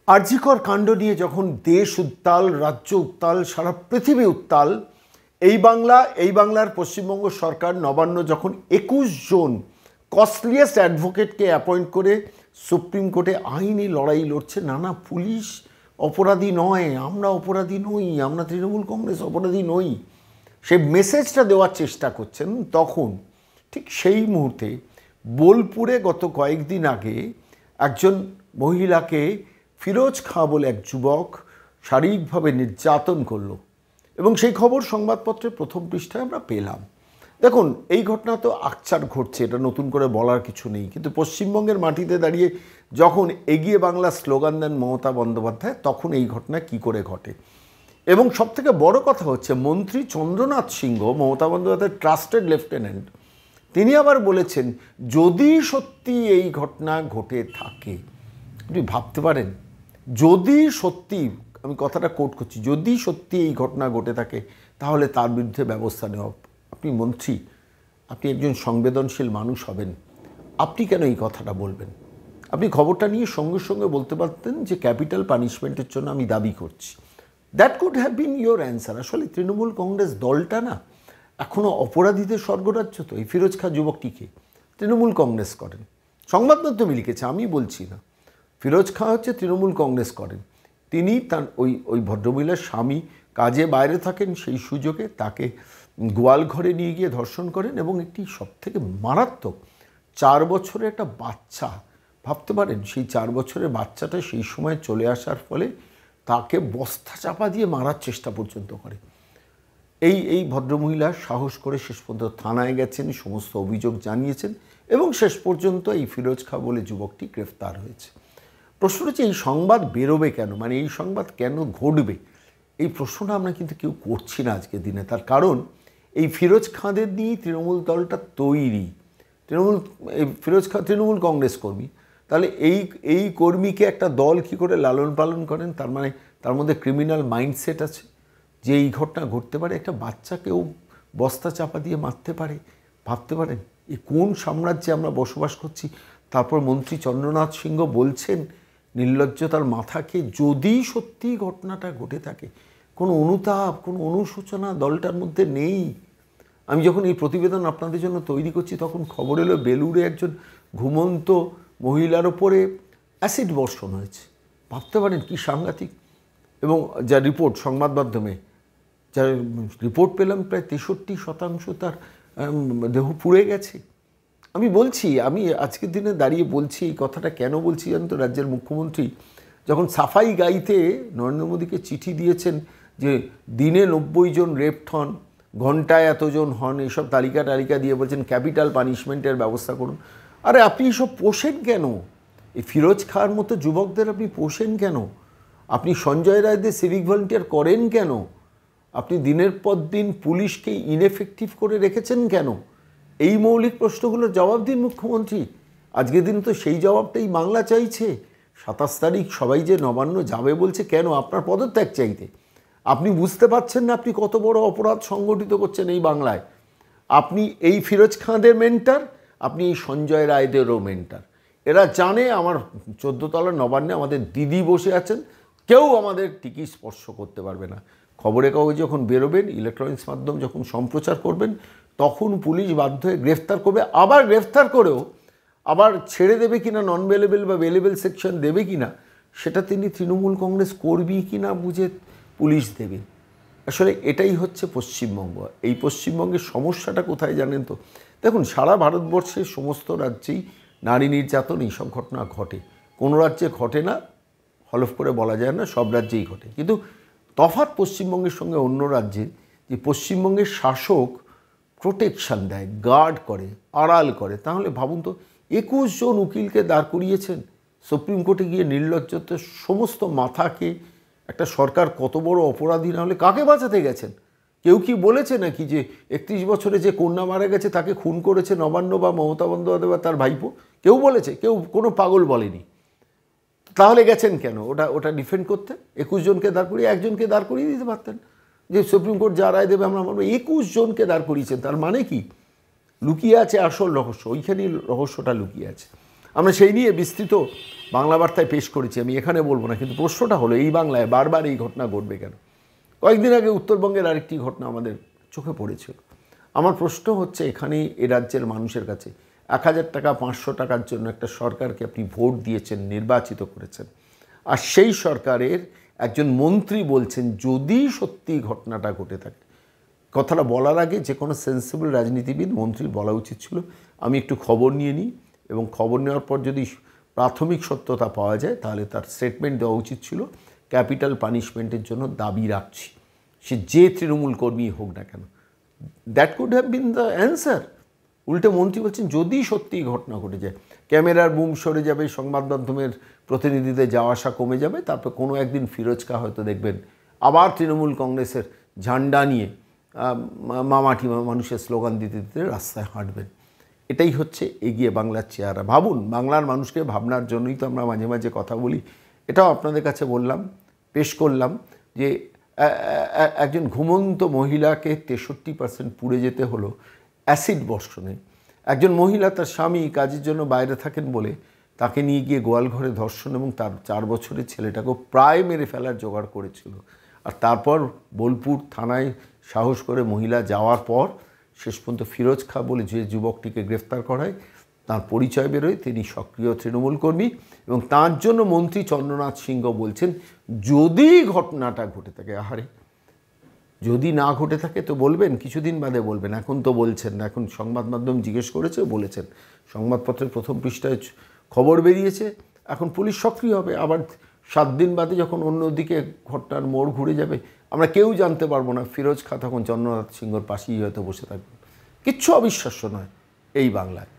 আর.জি. কর কাণ্ড নিয়ে যখন দেশ উত্তাল, রাজ্য উত্তাল, সারা পৃথিবী উত্তাল, এই বাংলার পশ্চিমবঙ্গ সরকার নবান্ন যখন 21 জন কস্টলিয়েস্ট অ্যাডভোকেটকে অ্যাপয়েন্ট করে সুপ্রিম কোর্টে আইনি লড়াই লড়ছে, না পুলিশ অপরাধী নয়, আমরা অপরাধী নই, আমরা তৃণমূল কংগ্রেস অপরাধী নই, সেই মেসেজটা দেওয়ার চেষ্টা করছেন, তখন ঠিক সেই মুহূর্তে বোলপুরে গত কয়েকদিন আগে একজন মহিলাকে ফিরোজ খাঁ বলে এক যুবক শারীরিকভাবে নির্যাতন করলো এবং সেই খবর সংবাদপত্রের প্রথম পৃষ্ঠায় আমরা পেলাম। দেখুন, এই ঘটনা তো আকচার ঘটছে, এটা নতুন করে বলার কিছু নেই, কিন্তু পশ্চিমবঙ্গের মাটিতে দাঁড়িয়ে যখন এগিয়ে বাংলা স্লোগান দেন মমতা বন্দ্যোপাধ্যায়, তখন এই ঘটনা কি করে ঘটে। এবং সবথেকে বড় কথা হচ্ছে, মন্ত্রী চন্দ্রনাথ সিংহ, মমতা বন্দ্যোপাধ্যায়ের ট্রাস্টেড লেফটেন্যান্ট, তিনি আবার বলেছেন যদি সত্যি এই ঘটনা ঘটে থাকে, আপনি ভাবতে পারেন, যদি সত্যি, আমি কথাটা কোট করছি, যদি সত্যি এই ঘটনা ঘটে থাকে তাহলে তার বিরুদ্ধে ব্যবস্থা নেওয়া। আপনি মন্ত্রী, আপনি একজন সংবেদনশীল মানুষ হবেন, আপনি কেন এই কথাটা বলবেন? আপনি খবরটা নিয়ে সঙ্গে সঙ্গে বলতে পারতেন যে ক্যাপিটাল পানিশমেন্টের জন্য আমি দাবি করছি। That could have been your answer. আসলে তৃণমূল কংগ্রেস দলটা না এখনও অপরাধীদের স্বর্গরাজ্য। তো এই ফিরোজ খাঁ যুবকটিকে তৃণমূল কংগ্রেস করেন, সংবাদ মাধ্যমে লিখেছে, আমি বলছি না। ফিরোজ খাঁ হচ্ছে তৃণমূল কংগ্রেস করেন, তিনি তার ওই ভদ্রমহিলার স্বামী কাজে বাইরে থাকেন, সেই সুযোগে তাকে গোয়ালঘরে নিয়ে গিয়ে ধর্ষণ করেন এবং একটি সবথেকে মারাত্মক 4 বছরের একটা বাচ্চা, ভাবতে পারেন সেই 4 বছরের বাচ্চাটা সেই সময় চলে আসার ফলে তাকে বস্তা চাপা দিয়ে মারার চেষ্টা পর্যন্ত করে। এই ভদ্রমহিলা সাহস করে শেষ পর্যন্ত থানায় গেছেন, সমস্ত অভিযোগ জানিয়েছেন এবং শেষ পর্যন্ত এই ফিরোজ খাঁ বলে যুবকটি গ্রেফতার হয়েছে। প্রশ্ন হচ্ছে এই সংবাদ বেরোবে কেন, মানে এই সংবাদ কেন ঘটবে, এই প্রশ্নটা আমরা কিন্তু কেউ করছি না আজকের দিনে। তার কারণ এই ফিরোজ খাঁদের নিয়েই তৃণমূল দলটা তৈরি। ফিরোজ খাঁ তৃণমূল কংগ্রেস কর্মী, তাহলে এই কর্মীকে একটা দল কী করে লালন পালন করেন? তার মানে তার মধ্যে ক্রিমিনাল মাইন্ডসেট আছে যে এই ঘটনা ঘটতে পারে, একটা বাচ্চাকেও বস্তা চাপা দিয়ে মারতে পারে। ভাবতে পারেন এই কোন সাম্রাজ্যে আমরা বসবাস করছি। তারপর মন্ত্রী চন্দ্রনাথ সিংহ বলছেন নির্লজ্জতার মাথাকে, যদি সত্যি ঘটনাটা ঘটে থাকে, কোনো অনুতাপ, কোনো অনুশোচনা দলটার মধ্যে নেই। আমি যখন এই প্রতিবেদন আপনাদের জন্য তৈরি করছি তখন খবর এলো বেলুড়ে একজন ঘুমন্ত মহিলার ওপরে অ্যাসিড বর্ষণ হয়েছে। ভাবতে পারেন কি সাংঘাতিক। এবং যা রিপোর্ট সংবাদ মাধ্যমে যা রিপোর্ট পেলাম, প্রায় 63% তার দেহ পুড়ে গেছে। আমি আজকের দিনে দাঁড়িয়ে বলছি এই কথাটা, কেন বলছি জানেন তো? রাজ্যের মুখ্যমন্ত্রী যখন সাফাই গাইতে নরেন্দ্র মোদীকে চিঠি দিয়েছেন যে দিনে 90 জন রেপড হন, ঘন্টায় এতজন হন, এইসব তালিকা দিয়ে বলছেন ক্যাপিটাল পানিশমেন্টের ব্যবস্থা করুন। আরে আপনি এসব পোষেন কেন? এই ফিরোজ খাঁর মতো যুবকদের আপনি পোষেন কেন? আপনি সঞ্জয় রায়দের সিভিক ভলেন্টিয়ার করেন কেন? আপনি দিনের পর দিন পুলিশকে ইনএফেক্টিভ করে রেখেছেন কেন? এই মৌলিক প্রশ্নগুলোর জবাব দিন মুখ্যমন্ত্রী। আজকের দিন তো সেই জবাবটাই বাংলা চাইছে। 27 তারিখ সবাই যে নবান্ন যাবে বলছে, কেন? আপনার পদত্যাগ চাইতে। আপনি বুঝতে পারছেন না আপনি কত বড় অপরাধ সংগঠিত করছেন এই বাংলায়। আপনি এই ফিরোজ খাঁদের মেন্টার, আপনি এই সঞ্জয় রায়দেরও মেন্টার। এরা জানে আমার 14 তলার নবান্নে আমাদের দিদি বসে আছেন, কেউ আমাদের টিকি স্পর্শ করতে পারবে না। খবরের কাগজ যখন বেরোবেন, ইলেকট্রনিক্স মাধ্যম যখন সম্প্রচার করবেন, তখন পুলিশ বাধ্য হয়ে গ্রেফতার করবে। আবার গ্রেফতার করেও আবার ছেড়ে দেবে কিনা, নন বেলেবেল বা বেলেবেল সেকশন দেবে কিনা, সেটা তিনি তৃণমূল কংগ্রেস করবি কিনা বুঝে পুলিশ দেবে। আসলে এটাই হচ্ছে পশ্চিমবঙ্গ। এই পশ্চিমবঙ্গের সমস্যাটা কোথায় জানেন তো? দেখুন, সারা ভারতবর্ষের সমস্ত রাজ্যেই নারী নির্যাতন এইসব ঘটনা ঘটে। কোনো রাজ্যে ঘটে না হলফ করে বলা যায় না, সব রাজ্যেই ঘটে। কিন্তু তফাৎ পশ্চিমবঙ্গের সঙ্গে অন্য রাজ্যে, যে পশ্চিমবঙ্গের শাসক প্রোটেকশান দেয়, গার্ড করে, আড়াল করে। তাহলে ভাবুন তো, 21 জন উকিলকে দাঁড় করিয়েছেন সুপ্রিম কোর্টে গিয়ে নির্লজ্জতার সমস্ত মাথাকে। একটা সরকার কত বড় অপরাধী না হলে কাকে বাঁচাতে গেছেন? কেউ কি বলেছে নাকি যে 31 বছরে যে কন্যা মারা গেছে তাকে খুন করেছে নবান্ন বা মমতা বন্দ্যোপাধ্যায় বা তার ভাইপো? কেউ বলেছে? কেউ, কোনো পাগল বলেনি। তাহলে গেছেন কেন ওটা ডিফেন্ড করতে? 21 জনকে দাঁড় করিয়ে একজনকে দাঁড় করিয়ে দিতে পারতেন, যে সুপ্রিম কোর্ট যা রায় দেবে আমরা মানব। 21 জনকে দাঁড় করিয়েছেন, তার মানে কি? লুকিয়ে আছে আসল রহস্য, ওইখানেই রহস্যটা লুকিয়ে আছে। আমরা সেই নিয়ে বিস্তৃত বাংলা বার্তায় পেশ করেছি, আমি এখানে বলবো না। কিন্তু প্রশ্নটা হলো এই বাংলায় বারবার এই ঘটনা ঘটবে কেন? কয়েকদিন আগে উত্তরবঙ্গের আরেকটি ঘটনা আমাদের চোখে পড়েছিল। আমার প্রশ্ন হচ্ছে, এখানেই এ রাজ্যের মানুষের কাছে 1000 টাকা 500 টাকার জন্য একটা সরকারকে আপনি ভোট দিয়েছেন, নির্বাচিত করেছেন, আর সেই সরকারের একজন মন্ত্রী বলছেন যদি সত্যি ঘটনাটা ঘটে থাকে। কথাটা বলার আগে যে কোনো সেন্সিবল রাজনীতিবিদ, মন্ত্রীর বলা উচিত ছিল আমি একটু খবর নিয়ে নিই, এবং খবর নেওয়ার পর যদি প্রাথমিক সত্যতা পাওয়া যায় তাহলে তার স্টেটমেন্ট দেওয়া উচিত ছিল, ক্যাপিটাল পানিশমেন্টের জন্য দাবি রাখছি, সে যে তৃণমূল কর্মী হোক না কেন। That could have been the answer. উল্টে মন্ত্রী বলছেন যদি সত্যি ঘটনা ঘটে যায়, ক্যামেরার বুম সরে যাবে, সংবাদ মাধ্যমের প্রতিনিধিদের যাওয়া আসা কমে যাবে, তারপর কোনো একদিন ফিরোজ খা হয়তো দেখবেন আবার তৃণমূল কংগ্রেসের ঝান্ডা নিয়ে মামাটি মানুষের স্লোগান দিতে দিতে রাস্তায় হাঁটবেন। এটাই হচ্ছে এগিয়ে বাংলার চেহারা। ভাবুন, বাংলার মানুষকে ভাবনার জন্যই তো আমরা মাঝে মাঝে কথা বলি। এটাও আপনাদের কাছে বললাম, পেশ করলাম যে একজন ঘুমন্ত মহিলাকে 63% পুড়ে যেতে হলো অ্যাসিড বর্ষণে। একজন মহিলা তার স্বামী কাজের জন্য বাইরে থাকেন বলে তাকে নিয়ে গিয়ে গোয়াল ঘরে ধর্ষণ এবং তার 4 বছরের ছেলেটাকেও প্রায় মেরে ফেলার জোগাড় করেছিল। আর তারপর বোলপুর থানায় সাহস করে মহিলা যাওয়ার পর শেষ পর্যন্ত ফিরোজ খা বলে যে যুবকটিকে গ্রেফতার করায়, তার পরিচয় বেরোয় তিনি সক্রিয় তৃণমূল কর্মী, এবং তার জন্য মন্ত্রী চন্দ্রনাথ সিংহ বলছেন যদি ঘটনাটা ঘটে থাকে। আহারে, যদি না ঘটে থাকে তো বলবেন, কিছুদিন বাদে বলবেন, এখন তো বলছেন না। এখন সংবাদ মাধ্যম জিজ্ঞেস করেছে, বলেছেন, সংবাদপত্রের প্রথম পৃষ্ঠায় খবর বেরিয়েছে, এখন পুলিশ সক্রিয় হবে। আবার 7 দিন বাদে যখন অন্যদিকে ঘটনার মোড় ঘুরে যাবে, আমরা কেউ জানতে পারবো না, ফিরোজ খা তখন চন্দ্রনাথ সিংহর পাশেই হয়তো বসে থাকবেন। কিচ্ছু অবিশ্বাস্য নয় এই বাংলায়।